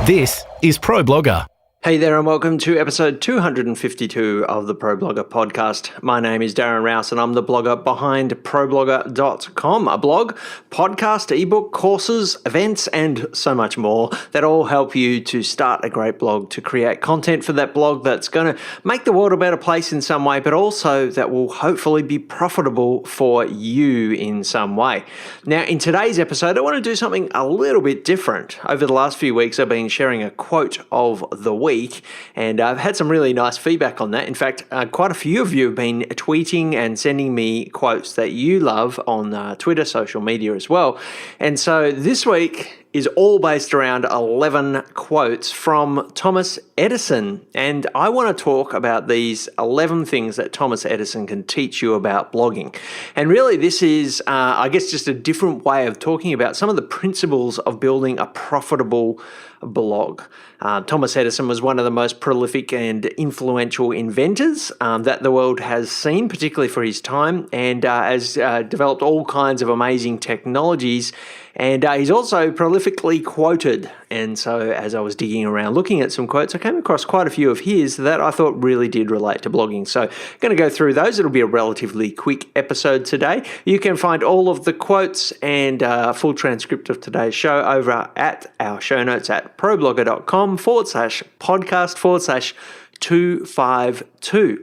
This is Pro Blogger. Hey there and welcome to episode 252 of the Pro Blogger podcast. My name is Darren Rouse and I'm the blogger behind ProBlogger.com, a blog, podcast, ebook, courses, events and so much more that all help you to start a great blog, to create content for that blog that's going to make the world a better place in some way, but also that will hopefully be profitable for you in some way. Now, in today's episode, I want to do something a little bit different. Over the last few weeks, I've been sharing a quote of the week. And I've had some really nice feedback on that. In fact, quite a few of you have been tweeting and sending me quotes that you love on Twitter, social media as well. And so this week is all based around 11 quotes from Thomas Edison. And I want to talk about these 11 things that Thomas Edison can teach you about blogging. And really this is, I guess, just a different way of talking about some of the principles of building a profitable blog. Thomas Edison was one of the most prolific and influential inventors that the world has seen, particularly for his time, and has developed all kinds of amazing technologies. And he's also prolifically quoted. And so as I was digging around looking at some quotes, I came across quite a few of his that I thought really did relate to blogging. So I'm going to go through those. It'll be a relatively quick episode today. You can find all of the quotes and full transcript of today's show over at our show notes at problogger.com/podcast/252.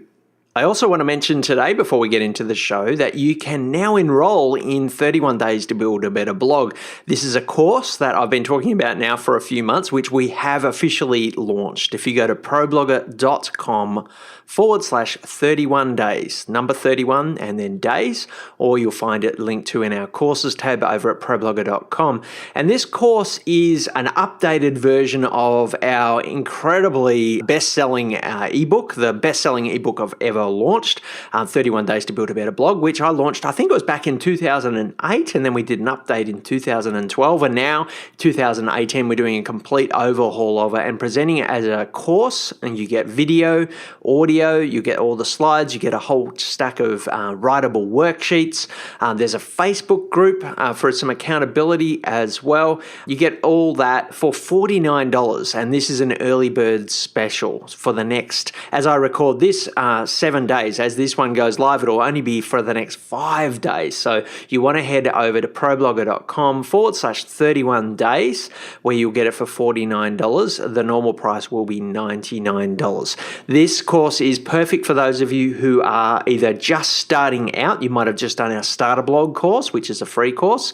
I also want to mention today, before we get into the show, that you can now enroll in 31 Days to Build a Better Blog. This is a course that I've been talking about now for a few months, which we have officially launched. If you go to problogger.com/31 days, number 31 and then days, or you'll find it linked to in our courses tab over at problogger.com. And this course is an updated version of our incredibly best-selling ebook, the best-selling ebook I've ever launched, 31 Days to Build a Better Blog, which I launched, I think it was back in 2008, and then we did an update in 2012, and now 2018 we're doing a complete overhaul of it and presenting it as a course, and you get video, audio, you get all the slides, you get a whole stack of writable worksheets. There's a Facebook group for some accountability as well. You get all that for $49, and this is an early bird special for the next, as I record this, 7 days. As this one goes live, it'll only be for the next 5 days. So you want to head over to problogger.com/31 days, where you'll get it for $49. The normal price will be $99. This course is perfect for those of you who are either just starting out. You might have just done our starter blog course, which is a free course.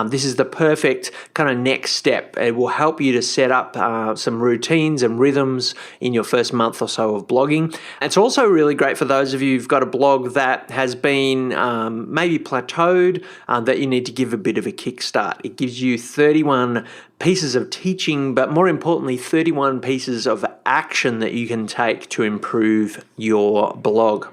This is the perfect kind of next step. It will help you to set up some routines and rhythms in your first month or so of blogging. It's also really great for those of you who've got a blog that has been maybe plateaued, that you need to give a bit of a kickstart. It gives you 31 pieces of teaching, but more importantly, 31 pieces of action that you can take to improve your blog.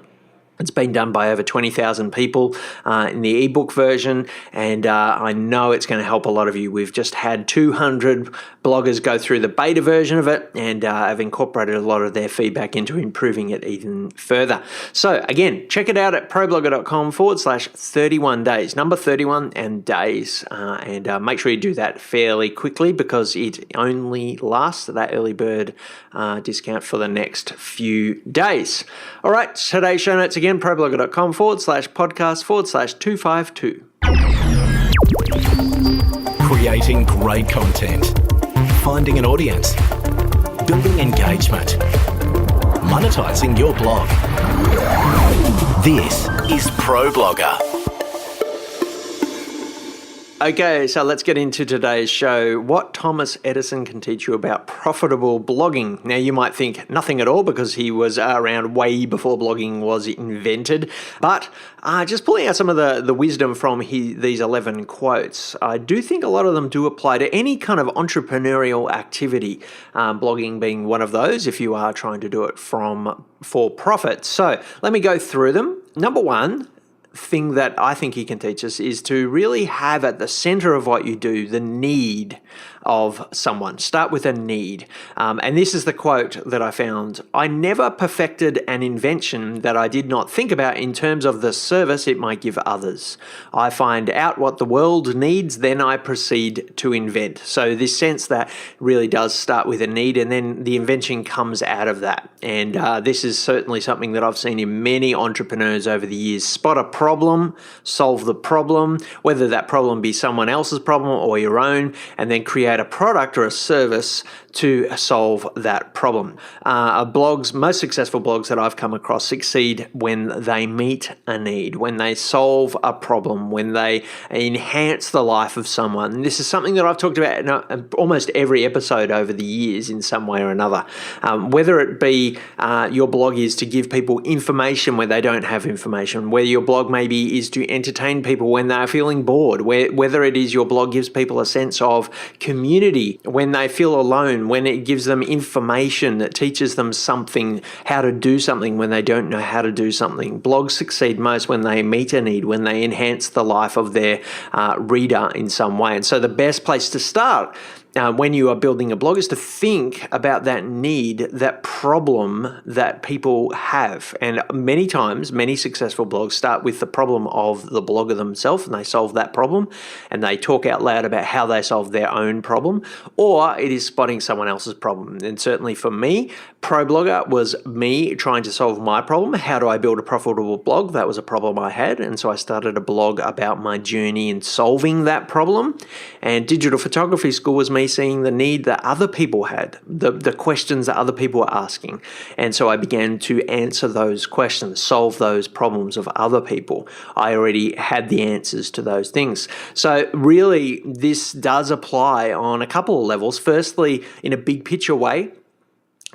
It's been done by over 20,000 people in the ebook version, and I know it's going to help a lot of you. We've just had 200 bloggers go through the beta version of it, and I've incorporated a lot of their feedback into improving it even further. So again, check it out at problogger.com/31 days, number 31 and days, and make sure you do that fairly quickly because it only lasts, that early bird discount, for the next few days. All right, today's show notes again, problogger.com/podcast/252. Creating great content. Finding an audience. Building engagement. Monetizing your blog. This is Pro Blogger. Okay, so let's get into today's show. What Thomas Edison can teach you about profitable blogging. Now, you might think nothing at all because he was around way before blogging was invented. But just pulling out some of the wisdom from these 11 quotes, I do think a lot of them do apply to any kind of entrepreneurial activity, blogging being one of those if you are trying to do it for profit. So let me go through them. Number one thing that I think he can teach us is to really have at the center of what you do the need of someone. Start with a need. And this is the quote that I found. I never perfected an invention that I did not think about in terms of the service it might give others. I find out what the world needs, then I proceed to invent. So this sense that really does start with a need, and then the invention comes out of that. And this is certainly something that I've seen in many entrepreneurs over the years. Spot a problem, solve the problem, whether that problem be someone else's problem or your own, and then create a product or a service to solve that problem. Most successful blogs that I've come across succeed when they meet a need, when they solve a problem, when they enhance the life of someone. And this is something that I've talked about in almost every episode over the years in some way or another. Whether it be your blog is to give people information where they don't have information, whether your blog maybe is to entertain people when they're feeling bored, whether it is your blog gives people a sense of community when they feel alone, when it gives them information that teaches them something, how to do something when they don't know how to do something. Blogs succeed most when they meet a need, when they enhance the life of their reader in some way. And so the best place to start when you are building a blog is to think about that need, that problem that people have. And many times, many successful blogs start with the problem of the blogger themselves, and they solve that problem, and they talk out loud about how they solve their own problem, or it is spotting someone else's problem. And certainly for me, ProBlogger was me trying to solve my problem. How do I build a profitable blog? That was a problem I had, and so I started a blog about my journey in solving that problem. And Digital Photography School was me seeing the need that other people had, the questions that other people were asking. And so I began to answer those questions, solve those problems of other people. I already had the answers to those things. So really, this does apply on a couple of levels. Firstly, in a big picture way,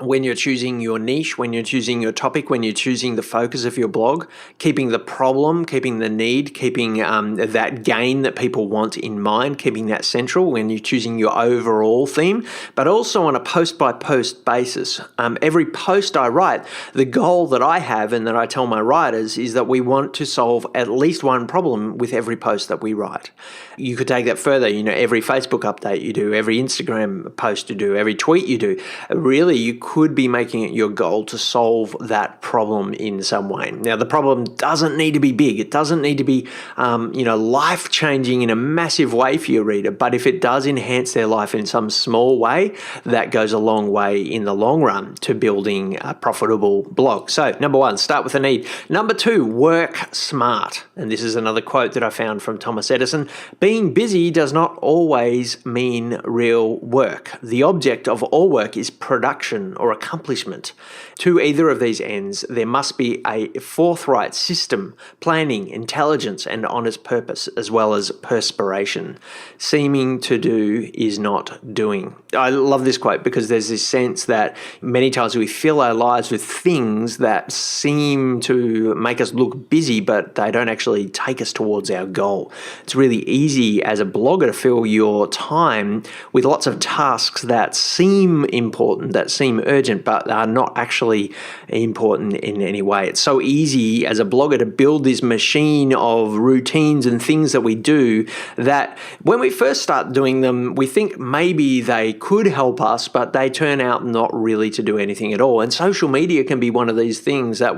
when you're choosing your niche, when you're choosing your topic, when you're choosing the focus of your blog, keeping the problem, keeping the need, keeping that gain that people want in mind, keeping that central when you're choosing your overall theme, but also on a post-by-post basis. Every post I write, the goal that I have and that I tell my writers is that we want to solve at least one problem with every post that we write. You could take that further, every Facebook update you do, every Instagram post you do, every tweet you do. Really, you could be making it your goal to solve that problem in some way. Now, the problem doesn't need to be big. It doesn't need to be, life-changing in a massive way for your reader. But if it does enhance their life in some small way, that goes a long way in the long run to building a profitable blog. So, number one, start with a need. Number two, work smart. And this is another quote that I found from Thomas Edison. Being busy does not always mean real work. The object of all work is production or accomplishment. To either of these ends, there must be a forthright system, planning, intelligence, and honest purpose, as well as perspiration. Seeming to do is not doing. I love this quote because there's this sense that many times we fill our lives with things that seem to make us look busy, but they don't actually take us towards our goal. It's really easy as a blogger to fill your time with lots of tasks that seem important, that seem urgent, but are not actually important in any way. It's so easy as a blogger to build this machine of routines and things that we do that when we first start doing them, we think maybe they could help us, but they turn out not really to do anything at all. And social media can be one of these things that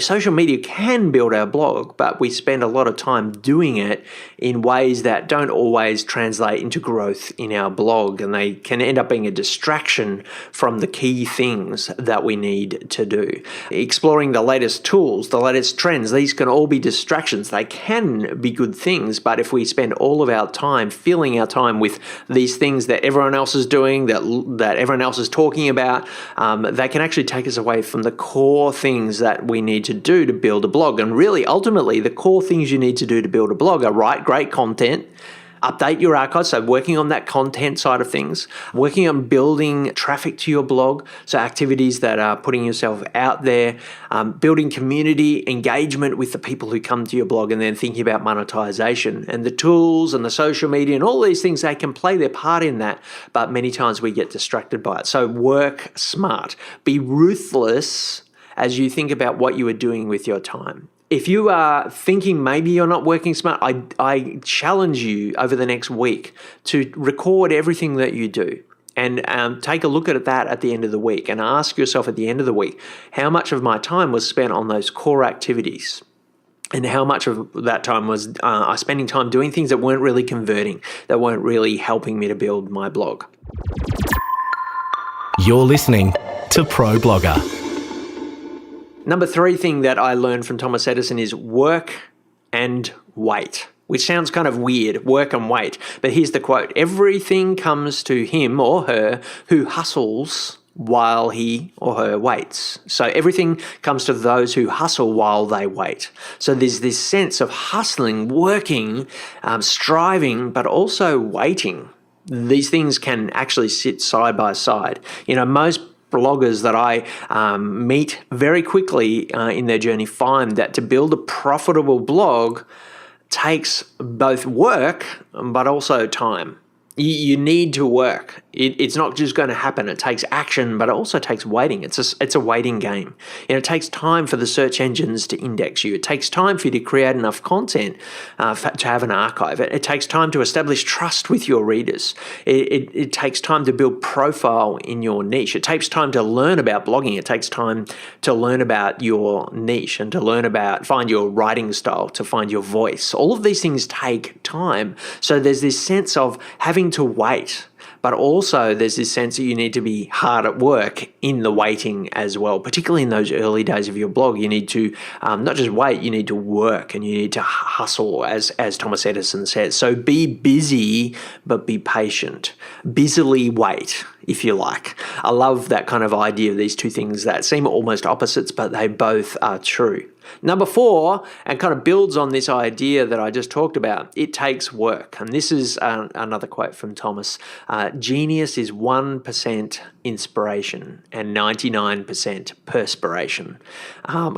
social media can build our blog, but we spend a lot of time doing it in ways that don't always translate into growth in our blog, and they can end up being a distraction from the key things that we need to do. Exploring the latest tools, the latest trends, these can all be distractions. They can be good things, but if we spend all of our time filling our time with these things that everyone else is doing, that everyone else is talking about, they can actually take us away from the core things that we need to do to build a blog. And really, ultimately, the core things you need to do to build a blog are write great content, update your archives, so working on that content side of things, working on building traffic to your blog, so activities that are putting yourself out there, building community engagement with the people who come to your blog, and then thinking about monetization. And the tools and the social media and all these things, they can play their part in that, but many times we get distracted by it. So work smart. Be ruthless as you think about what you are doing with your time. if you are thinking maybe you're not working smart, I challenge you over the next week to record everything that you do. And take a look at that at the end of the week and ask yourself at the end of the week, how much of my time was spent on those core activities? And how much of that time was I spending time doing things that weren't really converting, that weren't really helping me to build my blog? You're listening to Pro Blogger. Number 3 thing that I learned from Thomas Edison is work and wait. Which sounds kind of weird, work and wait. But here's the quote: everything comes to him or her who hustles while he or her waits. So everything comes to those who hustle while they wait. So there's this sense of hustling, working, striving, but also waiting. These things can actually sit side by side. Most bloggers that I meet very quickly in their journey find that to build a profitable blog takes both work but also time. You need to work. It's not just going to happen. It takes action, but it also takes waiting. It's a waiting game. It takes time for the search engines to index you. It takes time for you to create enough content to have an archive. It takes time to establish trust with your readers. It takes time to build profile in your niche. It takes time to learn about blogging. It takes time to learn about your niche and to find your writing style, to find your voice. All of these things take time. So there's this sense of having to wait, but also there's this sense that you need to be hard at work in the waiting as well. Particularly in those early days of your blog, you need to not just wait, you need to work and you need to hustle, as Thomas Edison says. So be busy, but be patient. Busily wait, if you like. I love that kind of idea of these two things that seem almost opposites, but they both are true. Number 4, and kind of builds on this idea that I just talked about, it takes work. And this is another quote from Thomas. Genius is 1% inspiration and 99% perspiration.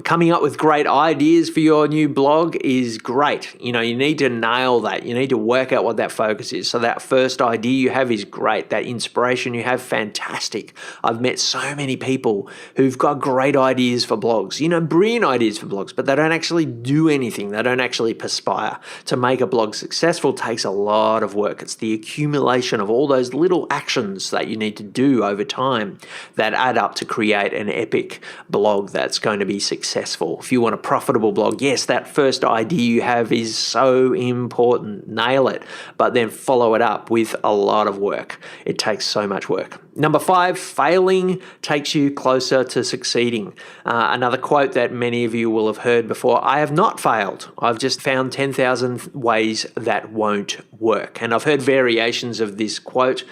Coming up with great ideas for your new blog is great. You need to nail that. You need to work out what that focus is. So that first idea you have is great. That inspiration you have, fantastic. I've met so many people who've got great ideas for blogs, brilliant ideas for blogs, but they don't actually do anything. They don't actually perspire. To make a blog successful takes a lot of work. It's the accumulation of all those little actions that you need to do over time that add up to create an epic blog that's going to be successful. If you want a profitable blog, yes, that first idea you have is so important. Nail it, but then follow it up with a lot of work. It takes so much work. Number 5, failing takes you closer to succeeding. Another quote that many of you will have heard before: I have not failed. I've just found 10,000 ways that won't work. And I've heard variations of this quote.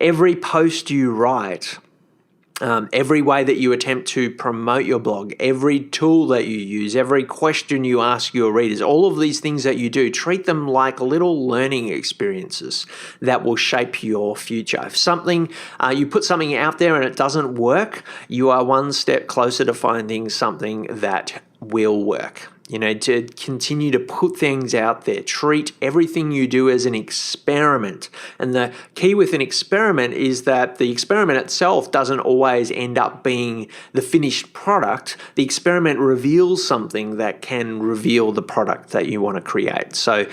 Every post you write, every way that you attempt to promote your blog, every tool that you use, every question you ask your readers, all of these things that you do, treat them like little learning experiences that will shape your future. If you put something out there and it doesn't work, you are one step closer to finding something that will work. To continue to put things out there. Treat everything you do as an experiment. And the key with an experiment is that the experiment itself doesn't always end up being the finished product. The experiment reveals something that can reveal the product that you want to create. So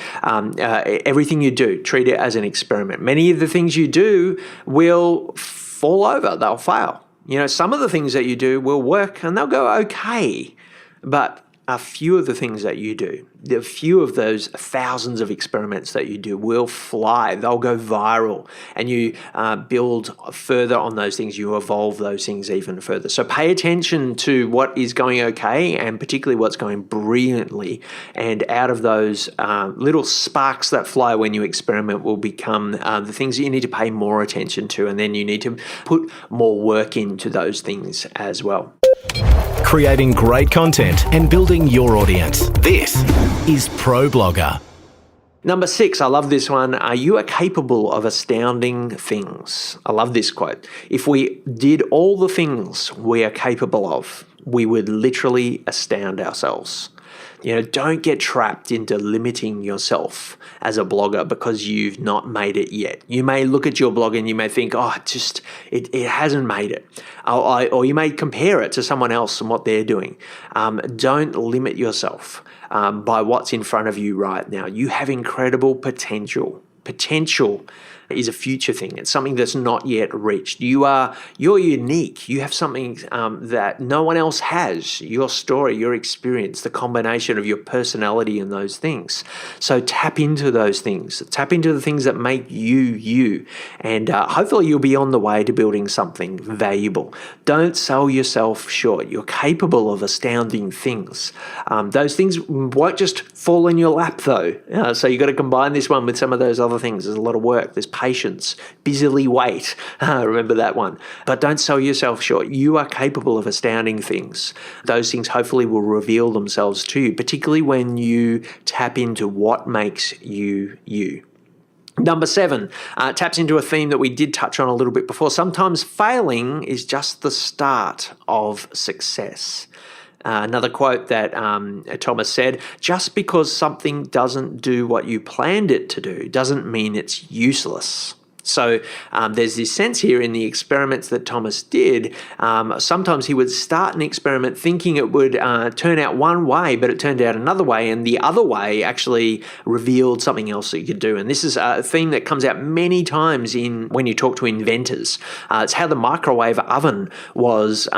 everything you do, treat it as an experiment. Many of the things you do will fall over. They'll fail. Some of the things that you do will work and they'll go okay. But a few of the things that you do, a few of those thousands of experiments that you do will fly. They'll go viral, and you build further on those things. You evolve those things even further. So pay attention to what is going okay, and particularly what's going brilliantly. And out of those little sparks that fly when you experiment will become the things that you need to pay more attention to, and then you need to put more work into those things as well. Creating great content and building your audience. This is Pro Blogger. Number 6, I love this one. You are capable of astounding things. I love this quote. If we did all the things we are capable of, we would literally astound ourselves. Don't get trapped into limiting yourself as a blogger because you've not made it yet. You may look at your blog and you may think, it hasn't made it. Or you may compare it to someone else and what they're doing. Don't limit yourself by what's in front of you right now. You have incredible potential. Potential is a future thing. It's something that's not yet reached. You're unique. You have something that no one else has. Your story, your experience, the combination of your personality and those things. So tap into those things. Tap into the things that make you, you. And hopefully you'll be on the way to building something valuable. Don't sell yourself short. You're capable of astounding things. Those things won't just fall in your lap though. So you've got to combine this one with some of those other things. There's a lot of work. There's patience, busily wait. Remember that one. But don't sell yourself short. You are capable of astounding things. Those things hopefully will reveal themselves to you, particularly when you tap into what makes you, you. Number 7 taps into a theme that we did touch on a little bit before. Sometimes failing is just the start of success. Another quote that Thomas said, just because something doesn't do what you planned it to do doesn't mean it's useless. So there's this sense here in the experiments that Thomas did. Sometimes he would start an experiment thinking it would turn out one way, but it turned out another way, and the other way actually revealed something else that you could do. And this is a theme that comes out many times when you talk to inventors. It's how the microwave oven was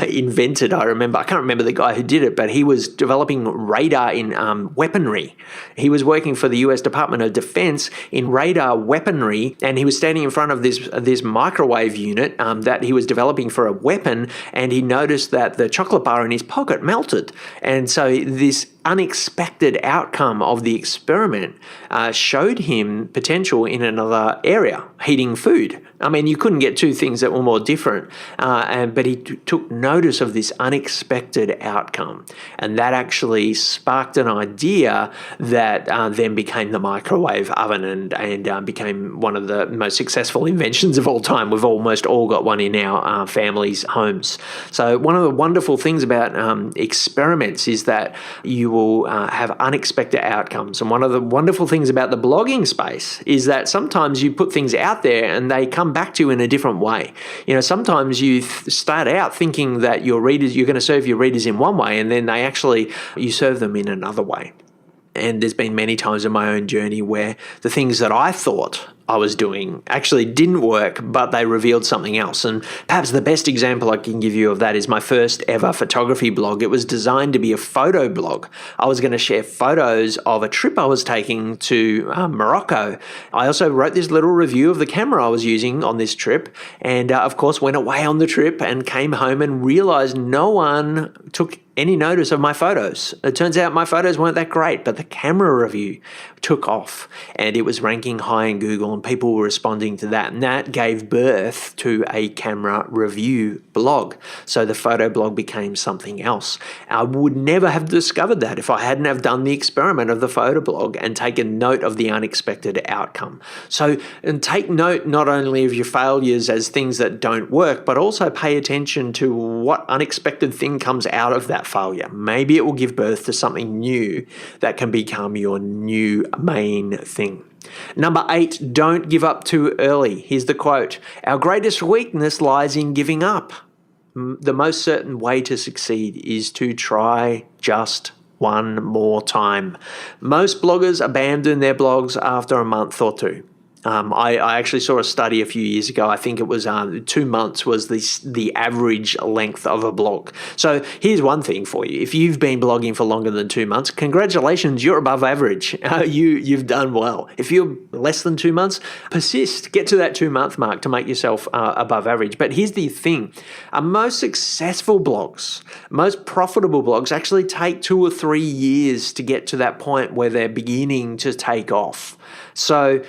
invented. I can't remember the guy who did it, but he was developing radar in weaponry. He was working for the US Department of Defense in radar weaponry, and he was standing in front of this microwave unit that he was developing for a weapon, and he noticed that the chocolate bar in his pocket melted. And so this unexpected outcome of the experiment showed him potential in another area, heating food. I mean, you couldn't get two things that were more different, but he took notice of this unexpected outcome, and that actually sparked an idea that then became the microwave oven and became one of the most successful inventions of all time. We've almost all got one in our families' homes. So one of the wonderful things about experiments is that you will have unexpected outcomes. And one of the wonderful things about the blogging space is that sometimes you put things out there and they come back to you in a different way. Sometimes you start out thinking that you're going to serve your readers in one way, and then you serve them in another way. And there's been many times in my own journey where the things that I thought I was doing actually didn't work, but they revealed something else. And perhaps the best example I can give you of that is my first ever photography blog. It was designed to be a photo blog. I was going to share photos of a trip I was taking to Morocco. I also wrote this little review of the camera I was using on this trip, and of course went away on the trip and came home and realized no one took any notice of my photos. It turns out my photos weren't that great, but the camera review took off and it was ranking high in Google, and people were responding to that. And that gave birth to a camera review blog. So the photo blog became something else. I would never have discovered that if I hadn't have done the experiment of the photo blog and taken note of the unexpected outcome. So, and take note not only of your failures as things that don't work, but also pay attention to what unexpected thing comes out of that failure. Maybe it will give birth to something new that can become your new main thing. Number 8, don't give up too early. Here's the quote: "Our greatest weakness lies in giving up. The most certain way to succeed is to try just one more time." Most bloggers abandon their blogs after a month or two. I actually saw a study a few years ago. I think it was 2 months was the average length of a blog. So here's one thing for you. If you've been blogging for longer than 2 months, congratulations, you're above average. You've done well. If you're less than 2 months, persist. Get to that 2-month mark to make yourself above average. But here's the thing. Most successful blogs, most profitable blogs actually take 2 or 3 years to get to that point where they're beginning to take off. So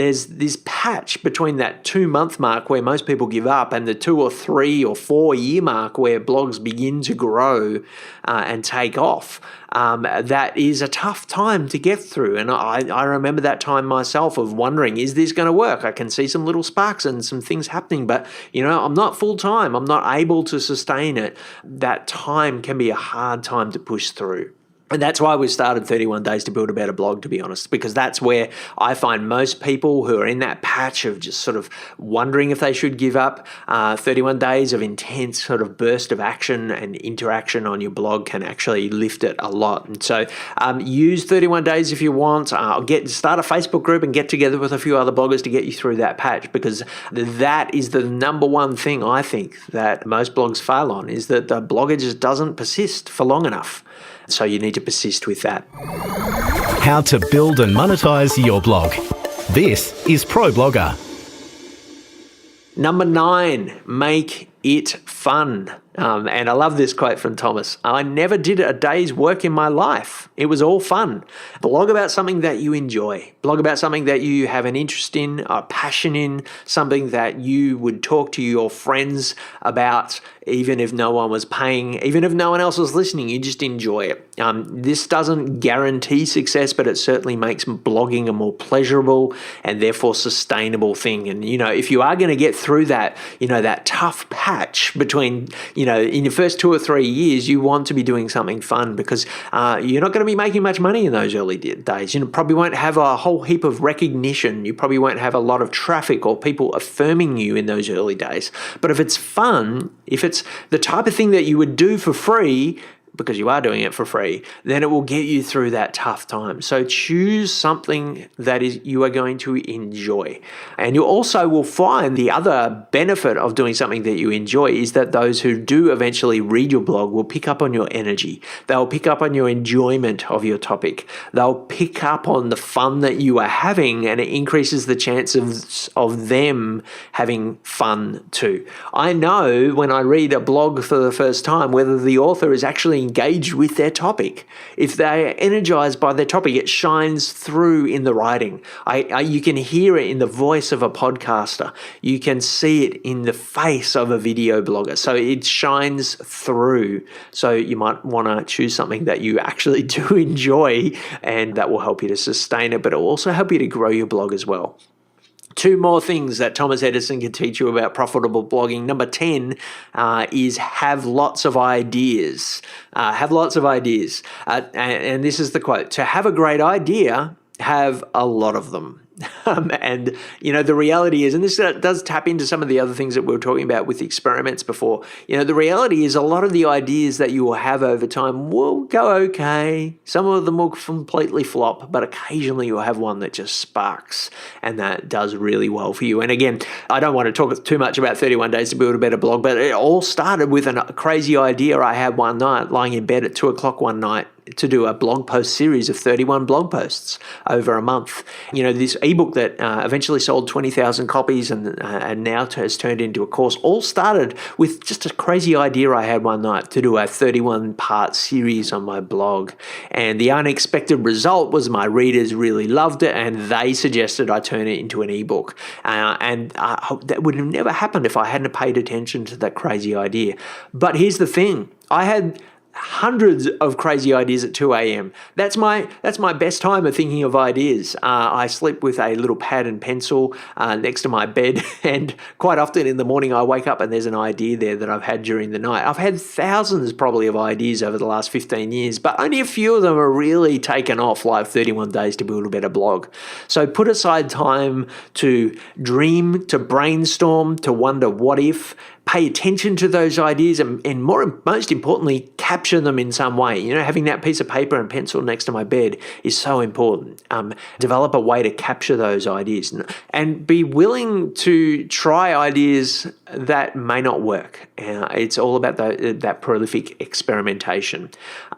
there's this patch between that 2-month mark where most people give up and the 2 or 3 or 4 year mark where blogs begin to grow and take off. That is a tough time to get through. And I remember that time myself of wondering, is this going to work? I can see some little sparks and some things happening, but I'm not full time. I'm not able to sustain it. That time can be a hard time to push through. And that's why we started 31 Days to Build a Better Blog, to be honest, because that's where I find most people who are in that patch of just sort of wondering if they should give up. 31 days of intense sort of burst of action and interaction on your blog can actually lift it a lot. And so use 31 days if you want. Start a Facebook group and get together with a few other bloggers to get you through that patch, because that is the number one thing I think that most blogs fail on, is that the blogger just doesn't persist for long enough. So you need to persist with that. How to build and monetize your blog. This is ProBlogger. Number 9, make it fun. And I love this quote from Thomas. I never did a day's work in my life. It was all fun. Blog about something that you enjoy. Blog about something that you have an interest in, a passion in, something that you would talk to your friends about, even if no one was paying, even if no one else was listening, you just enjoy it. This doesn't guarantee success, but it certainly makes blogging a more pleasurable and therefore sustainable thing. And, if you are going to get through that, that tough patch between, in your first 2 or 3 years, you want to be doing something fun, because you're not going to be making much money in those early days. You probably won't have a whole heap of recognition. You probably won't have a lot of traffic or people affirming you in those early days. But if it's fun, if it's the type of thing that you would do for free, because you are doing it for free, then it will get you through that tough time. So choose something that you are going to enjoy. And you also will find the other benefit of doing something that you enjoy is that those who do eventually read your blog will pick up on your energy. They'll pick up on your enjoyment of your topic. They'll pick up on the fun that you are having, and it increases the chances of them having fun too. I know when I read a blog for the first time whether the author is actually engaged with their topic. If they are energized by their topic, it shines through in the writing. You can hear it in the voice of a podcaster. You can see it in the face of a video blogger. So it shines through. So you might want to choose something that you actually do enjoy, and that will help you to sustain it, but it will also help you to grow your blog as well. 2 more things that Thomas Edison can teach you about profitable blogging. Number 10 is have lots of ideas. Have lots of ideas. And this is the quote: to have a great idea, have a lot of them. And, the reality is, and this does tap into some of the other things that we were talking about with experiments before, the reality is a lot of the ideas that you will have over time will go okay. Some of them will completely flop, but occasionally you'll have one that just sparks, and that does really well for you. And again, I don't want to talk too much about 31 Days to Build a Better Blog, but it all started with a crazy idea I had one night, lying in bed at 2 o'clock one night, to do a blog post series of 31 blog posts over a month. This ebook that eventually sold 20,000 copies and now has turned into a course, all started with just a crazy idea I had one night to do a 31-part series on my blog. And the unexpected result was my readers really loved it, and they suggested I turn it into an ebook. And that would have never happened if I hadn't paid attention to that crazy idea. But here's the thing. I had hundreds of crazy ideas at 2 a.m. That's my best time of thinking of ideas. I sleep with a little pad and pencil next to my bed, and quite often in the morning I wake up and there's an idea there that I've had during the night. I've had thousands probably of ideas over the last 15 years, but only a few of them are really taken off, like 31 Days to Build a Better Blog. So put aside time to dream, to brainstorm, to wonder what if. Pay attention to those ideas, and most importantly, capture them in some way. Having that piece of paper and pencil next to my bed is so important. Develop a way to capture those ideas, and be willing to try ideas that may not work. It's all about that prolific experimentation.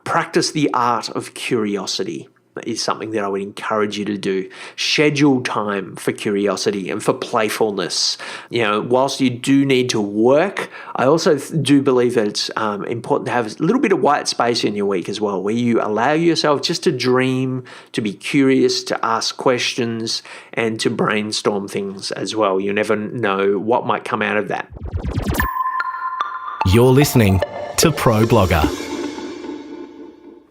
Practice the art of curiosity is something that I would encourage you to do. Schedule time for curiosity and for playfulness. Whilst you do need to work, I also do believe that it's important to have a little bit of white space in your week as well, where you allow yourself just to dream, to be curious, to ask questions, and to brainstorm things as well. You never know what might come out of that. You're listening to ProBlogger.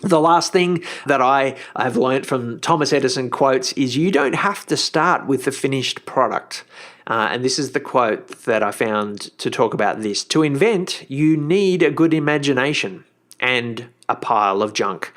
The last thing that I have learned from Thomas Edison quotes is you don't have to start with the finished product. And this is the quote that I found to talk about this. To invent, you need a good imagination. and a pile of junk.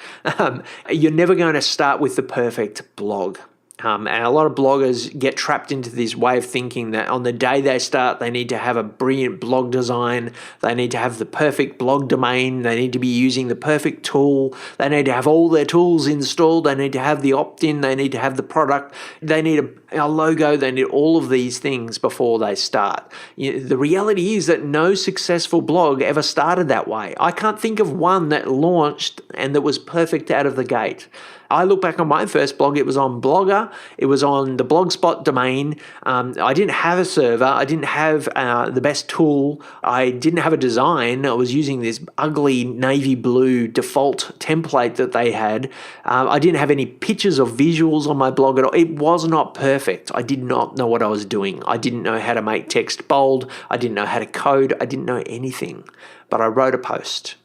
You're never going to start with the perfect blog. And a lot of bloggers get trapped into this way of thinking that on the day they start, they need to have a brilliant blog design. They need to have the perfect blog domain. They need to be using the perfect tool. They need to have all their tools installed. They need to have the opt-in. They need to have the product. They need a logo. They need all of these things before they start. The reality is that no successful blog ever started that way. I can't think of one that launched and that was perfect out of the gate. I look back on my first blog, it was on Blogger, it was on the Blogspot domain. I didn't have a server, I didn't have the best tool, I didn't have a design. I was using this ugly navy blue default template that they had. I didn't have any pictures or visuals on my blog at all. It was not perfect. I did not know what I was doing. I didn't know how to make text bold. I didn't know how to code. I didn't know anything. But I wrote a post.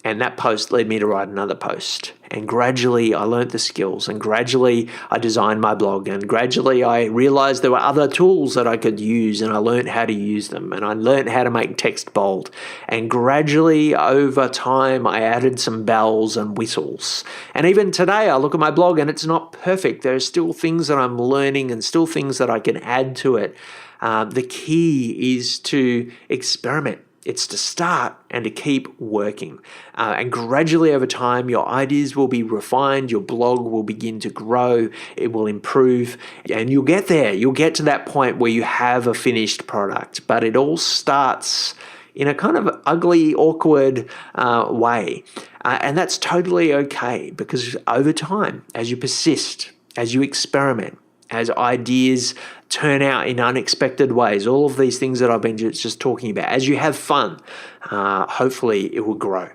And that post led me to write another post. And gradually I learned the skills, and gradually I designed my blog, and gradually I realized there were other tools that I could use, and I learned how to use them, and I learned how to make text bold. And gradually over time I added some bells and whistles. And even today I look at my blog and it's not perfect. There are still things that I'm learning and still things that I can add to it. The key is to experiment. It's to start and to keep working. And gradually over time, your ideas will be refined, your blog will begin to grow, it will improve, and you'll get there. You'll get to that point where you have a finished product. But it all starts in a kind of ugly, awkward way. And that's totally okay, because over time, as you persist, as you experiment, as ideas turn out in unexpected ways, all of these things that I've been just talking about, as you have fun, hopefully it will grow.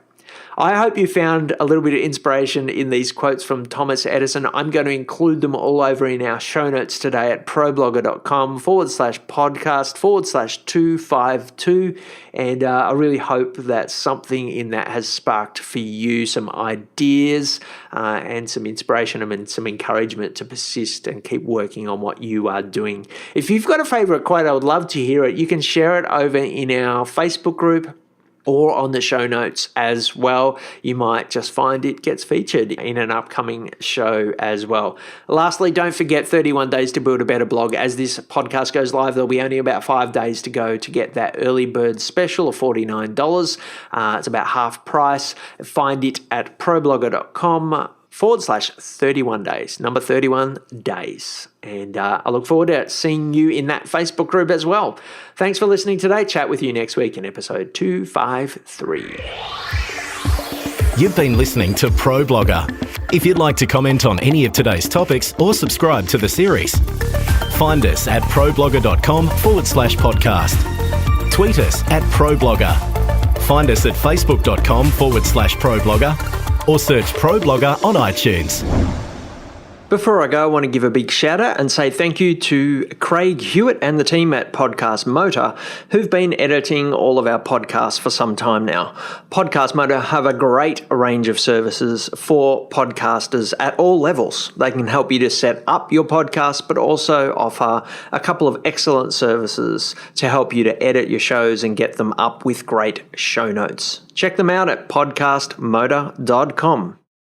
I hope you found a little bit of inspiration in these quotes from Thomas Edison. I'm going to include them all over in our show notes today at problogger.com/podcast/252. And I really hope that something in that has sparked for you some ideas and some inspiration and some encouragement to persist and keep working on what you are doing. If you've got a favorite quote, I would love to hear it. You can share it over in our Facebook group or on the show notes as well. You might just find it gets featured in an upcoming show as well. Lastly, don't forget 31 days to build a better blog. As this podcast goes live, there'll be only about 5 days to go to get that early bird special of $49. It's about half price. Find it at problogger.com/31 days, number 31 days. And I look forward to seeing you in that Facebook group as well. Thanks for listening today. Chat with you next week in episode 253. You've been listening to Pro Blogger. If you'd like to comment on any of today's topics or subscribe to the series, find us at problogger.com/podcast. Tweet us at ProBlogger. Find us at facebook.com/ProBlogger or search Pro Blogger on iTunes. Before I go, I want to give a big shout out and say thank you to Craig Hewitt and the team at Podcast Motor, who've been editing all of our podcasts for some time now. Podcast Motor have a great range of services for podcasters at all levels. They can help you to set up your podcast, but also offer a couple of excellent services to help you to edit your shows and get them up with great show notes. Check them out at podcastmotor.com.